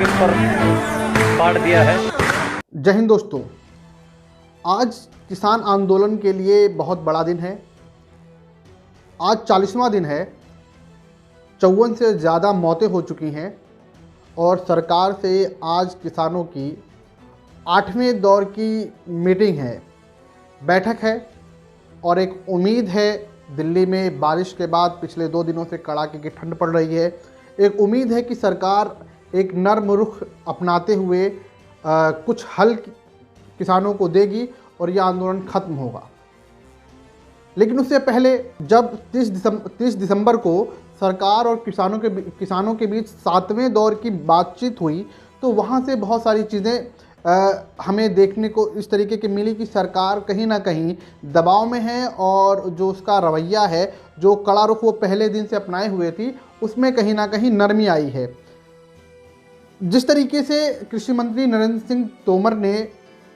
जमीन पर बांट दिया है। जय हिंद दोस्तों, आज किसान आंदोलन के लिए बहुत बड़ा दिन है। आज 40वां दिन है। 54 से ज़्यादा मौतें हो चुकी हैं और सरकार से आज किसानों की 8वें दौर की मीटिंग है, बैठक है और एक उम्मीद है। दिल्ली में बारिश के बाद पिछले 2 दिनों से कड़ाके की ठंड पड़ रही है। एक उम्मीद है कि सरकार एक नर्म रुख अपनाते हुए कुछ हल किसानों को देगी और यह आंदोलन खत्म होगा। लेकिन उससे पहले जब 30 दिसंबर को सरकार और किसानों के बीच 7वें दौर की बातचीत हुई तो वहाँ से बहुत सारी चीज़ें हमें देखने को इस तरीके की मिली कि सरकार कहीं ना कहीं दबाव में है और जो उसका रवैया है, जो कड़ा रुख वो पहले दिन से अपनाए हुए थी, उसमें कहीं ना कहीं नरमी आई है। जिस तरीके से कृषि मंत्री नरेंद्र सिंह तोमर ने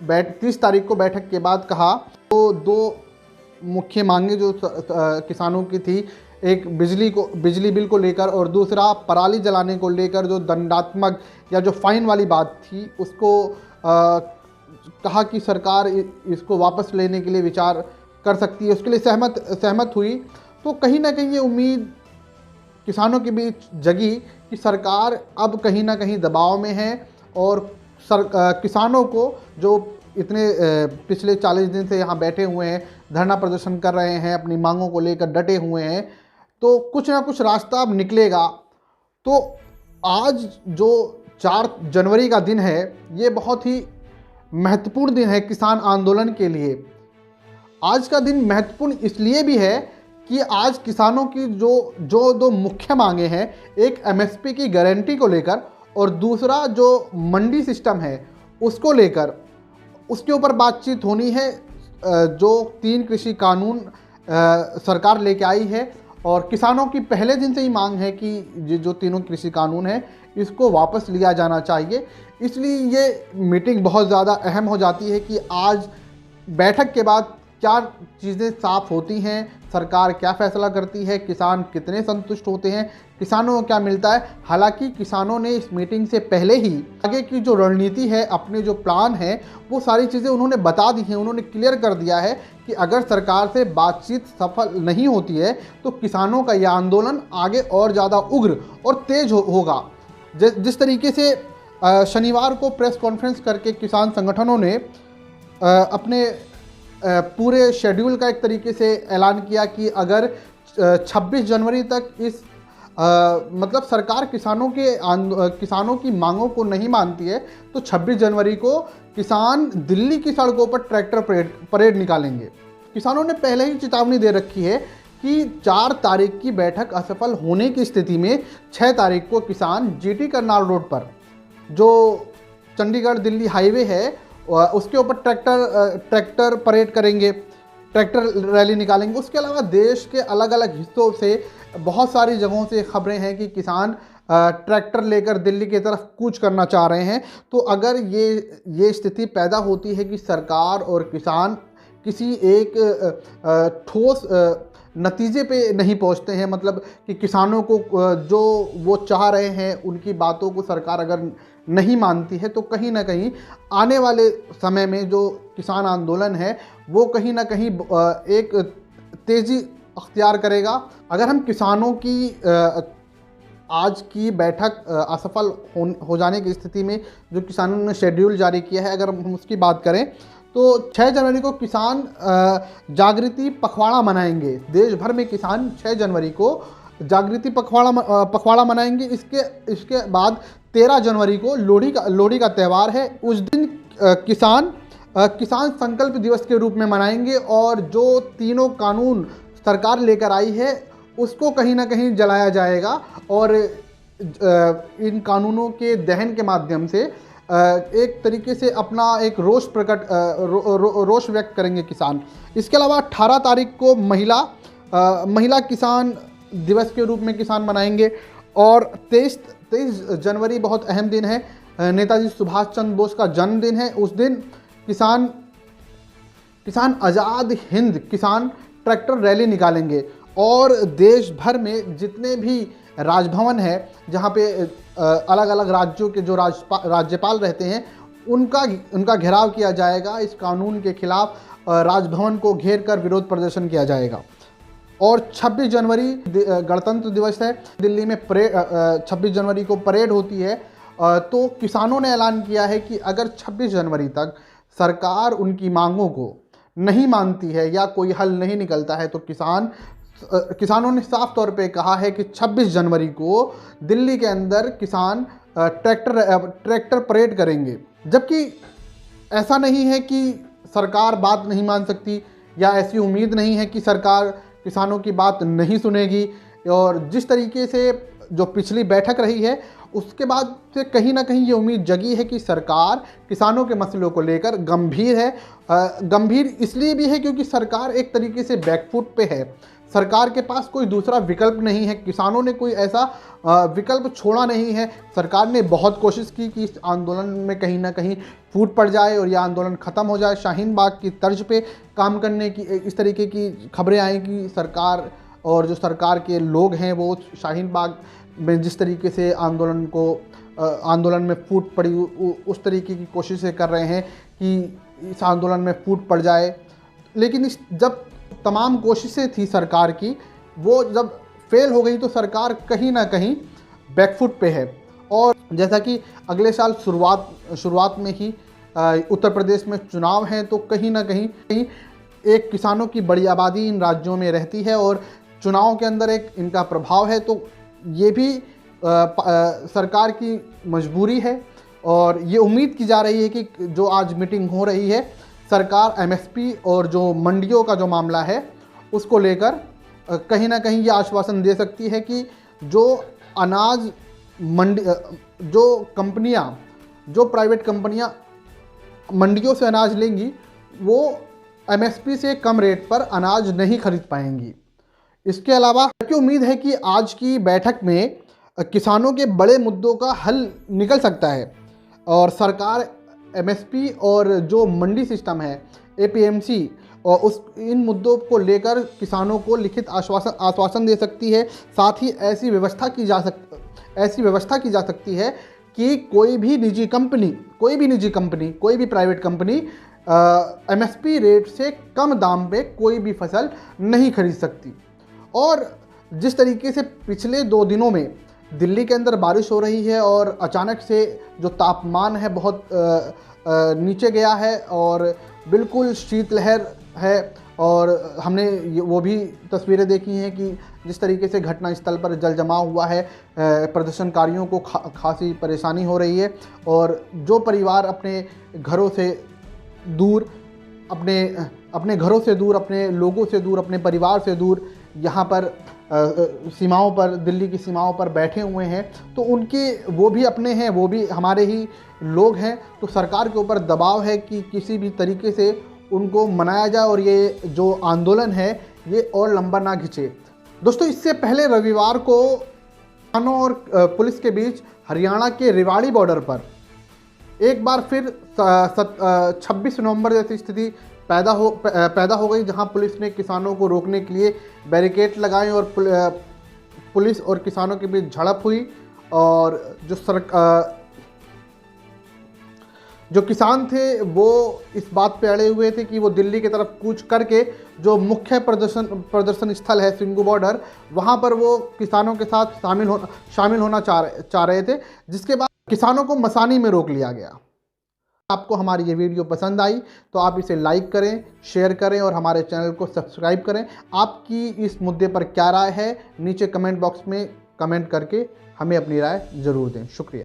30 तारीख को बैठक के बाद कहा, तो 2 मुख्य मांगे जो किसानों की थी, एक बिजली बिल को लेकर और दूसरा पराली जलाने को लेकर जो दंडात्मक या जो फाइन वाली बात थी, उसको कहा कि सरकार इसको वापस लेने के लिए विचार कर सकती है, उसके लिए सहमत हुई। तो कहीं ना कहीं ये उम्मीद किसानों के बीच जगी कि सरकार अब कहीं ना कहीं दबाव में है और किसानों को जो इतने पिछले 40 दिन से यहाँ बैठे हुए हैं, धरना प्रदर्शन कर रहे हैं, अपनी मांगों को लेकर डटे हुए हैं, तो कुछ ना कुछ रास्ता अब निकलेगा। तो आज जो 4 जनवरी का दिन है, ये बहुत ही महत्वपूर्ण दिन है किसान आंदोलन के लिए। आज का दिन महत्वपूर्ण इसलिए भी है कि आज किसानों की जो 2 मुख्य मांगे हैं, एक एमएसपी की गारंटी को लेकर और दूसरा जो मंडी सिस्टम है उसको लेकर, उसके ऊपर बातचीत होनी है। जो 3 कृषि कानून सरकार लेके आई है और किसानों की पहले दिन से ही मांग है कि जो तीनों कृषि कानून है इसको वापस लिया जाना चाहिए। इसलिए ये मीटिंग बहुत ज़्यादा अहम हो जाती है कि आज बैठक के बाद क्या चीज़ें साफ होती हैं, सरकार क्या फैसला करती है, किसान कितने संतुष्ट होते हैं, किसानों को क्या मिलता है। हालांकि किसानों ने इस मीटिंग से पहले ही आगे की जो रणनीति है, अपने जो प्लान है, वो सारी चीज़ें उन्होंने बता दी हैं। उन्होंने क्लियर कर दिया है कि अगर सरकार से बातचीत सफल नहीं होती है तो किसानों का यह आंदोलन आगे और ज़्यादा उग्र और तेज होगा। जिस तरीके से शनिवार को प्रेस कॉन्फ्रेंस करके किसान संगठनों ने अपने पूरे शेड्यूल का एक तरीके से ऐलान किया कि अगर 26 जनवरी तक इस मतलब सरकार किसानों की मांगों को नहीं मानती है तो 26 जनवरी को किसान दिल्ली की सड़कों पर ट्रैक्टर परेड निकालेंगे। किसानों ने पहले ही चेतावनी दे रखी है कि 4 तारीख की बैठक असफल होने की स्थिति में 6 तारीख को किसान जीटी करनाल रोड पर जो चंडीगढ़ दिल्ली हाईवे है उसके ऊपर ट्रैक्टर परेड करेंगे, ट्रैक्टर रैली निकालेंगे। उसके अलावा देश के अलग अलग हिस्सों से बहुत सारी जगहों से खबरें हैं कि किसान ट्रैक्टर लेकर दिल्ली की तरफ कूच करना चाह रहे हैं। तो अगर ये स्थिति पैदा होती है कि सरकार और किसान किसी एक ठोस नतीजे पे नहीं पहुंचते हैं, मतलब कि किसानों को जो वो चाह रहे हैं उनकी बातों को सरकार अगर नहीं मानती है, तो कहीं ना कहीं आने वाले समय में जो किसान आंदोलन है वो कहीं ना कहीं एक तेज़ी अख्तियार करेगा। अगर हम किसानों की आज की बैठक असफल हो जाने की स्थिति में जो किसानों ने शेड्यूल जारी किया है, अगर हम उसकी बात करें तो 6 जनवरी को किसान जागृति पखवाड़ा मनाएंगे। देश भर में किसान 6 जनवरी को जागृति पखवाड़ा मनाएंगे। इसके बाद 13 जनवरी को लोहड़ी का त्यौहार है। उस दिन किसान संकल्प दिवस के रूप में मनाएंगे और जो तीनों कानून सरकार लेकर आई है उसको कहीं ना कहीं जलाया जाएगा और इन कानूनों के दहन के माध्यम से एक तरीके से अपना एक रोष व्यक्त करेंगे किसान। इसके अलावा 18 तारीख को महिला किसान दिवस के रूप में किसान मनाएंगे और 23 जनवरी बहुत अहम दिन है, नेताजी सुभाष चंद्र बोस का जन्मदिन है। उस दिन किसान आज़ाद हिंद किसान ट्रैक्टर रैली निकालेंगे और देश भर में जितने भी राजभवन है जहाँ पे अलग अलग राज्यों के जो राज्यपाल रहते हैं उनका घेराव किया जाएगा। इस कानून के खिलाफ राजभवन को घेर कर विरोध प्रदर्शन किया जाएगा। और 26 जनवरी गणतंत्र दिवस है, दिल्ली में 26 जनवरी को परेड होती है। तो किसानों ने ऐलान किया है कि अगर 26 जनवरी तक सरकार उनकी मांगों को नहीं मानती है या कोई हल नहीं निकलता है तो किसानों ने साफ तौर पे कहा है कि 26 जनवरी को दिल्ली के अंदर किसान ट्रैक्टर परेड करेंगे। जबकि ऐसा नहीं है कि सरकार बात नहीं मान सकती या ऐसी उम्मीद नहीं है कि सरकार किसानों की बात नहीं सुनेगी। और जिस तरीके से जो पिछली बैठक रही है उसके बाद से कहीं ना कहीं ये उम्मीद जगी है कि सरकार किसानों के मसलों को लेकर गंभीर है। गंभीर इसलिए भी है क्योंकि सरकार एक तरीके से बैकफुट पे है। सरकार के पास कोई दूसरा विकल्प नहीं है। किसानों ने कोई ऐसा विकल्प छोड़ा नहीं है। सरकार ने बहुत कोशिश की कि इस आंदोलन में कहीं ना कहीं फूट पड़ जाए और यह आंदोलन ख़त्म हो जाए। शाहीन बाग की तर्ज पे काम करने की इस तरीके की खबरें आई कि सरकार और जो सरकार के लोग हैं वो शाहीन बाग में जिस तरीके से आंदोलन में फूट पड़ी उस तरीके की कोशिशें कर रहे हैं कि इस आंदोलन में फूट पड़ जाए। लेकिन जब तमाम कोशिशें थी सरकार की वो जब फेल हो गई तो सरकार कहीं ना कहीं बैकफुट पे है। और जैसा कि अगले साल शुरुआत में ही उत्तर प्रदेश में चुनाव हैं तो कहीं ना कहीं एक किसानों की बड़ी आबादी इन राज्यों में रहती है और चुनाव के अंदर एक इनका प्रभाव है। तो ये भी सरकार की मजबूरी है। और ये उम्मीद की जा रही है कि जो आज मीटिंग हो रही है सरकार एमएसपी और जो मंडियों का जो मामला है उसको लेकर कहीं ना कहीं ये आश्वासन दे सकती है कि जो अनाज मंडी जो प्राइवेट कंपनियां मंडियों से अनाज लेंगी वो एमएसपी से कम रेट पर अनाज नहीं खरीद पाएंगी। इसके अलावा की उम्मीद है कि आज की बैठक में किसानों के बड़े मुद्दों का हल निकल सकता है और सरकार एमएसपी और जो मंडी सिस्टम है एपीएमसी और इन मुद्दों को लेकर किसानों को लिखित आश्वासन दे सकती है। साथ ही ऐसी व्यवस्था की जा सकती है कि कोई भी निजी कंपनी कोई भी प्राइवेट कंपनी एमएसपी रेट से कम दाम पे कोई भी फसल नहीं खरीद सकती। और जिस तरीके से पिछले 2 दिनों में दिल्ली के अंदर बारिश हो रही है और अचानक से जो तापमान है बहुत नीचे गया है और बिल्कुल शीतलहर है। और हमने वो भी तस्वीरें देखी हैं कि जिस तरीके से घटनास्थल पर जल जमाव हुआ है, प्रदर्शनकारियों को खासी परेशानी हो रही है। और जो परिवार अपने घरों से दूर अपने घरों से दूर, अपने लोगों से दूर, अपने परिवार से दूर यहाँ पर सीमाओं पर, दिल्ली की सीमाओं पर बैठे हुए हैं तो उनके वो भी अपने हैं, वो भी हमारे ही लोग हैं। तो सरकार के ऊपर दबाव है कि किसी भी तरीके से उनको मनाया जाए और ये जो आंदोलन है ये और लंबा ना खिंचे। दोस्तों, इससे पहले रविवार को किसानों और पुलिस के बीच हरियाणा के रेवाड़ी बॉर्डर पर एक बार फिर 26 नवंबर जैसी स्थिति पैदा हो गई, जहां पुलिस ने किसानों को रोकने के लिए बैरिकेड लगाए और पुलिस और किसानों के बीच झड़प हुई। और जो किसान थे वो इस बात पे अड़े हुए थे कि वो दिल्ली की तरफ कूच करके जो मुख्य प्रदर्शन स्थल है सिंगू बॉर्डर, वहां पर वो किसानों के साथ शामिल होना चाह रहे थे, जिसके बाद किसानों को मसानी में रोक लिया गया। आपको हमारी ये वीडियो पसंद आई तो आप इसे लाइक करें, शेयर करें और हमारे चैनल को सब्सक्राइब करें। आपकी इस मुद्दे पर क्या राय है नीचे कमेंट बॉक्स में कमेंट करके हमें अपनी राय ज़रूर दें। शुक्रिया।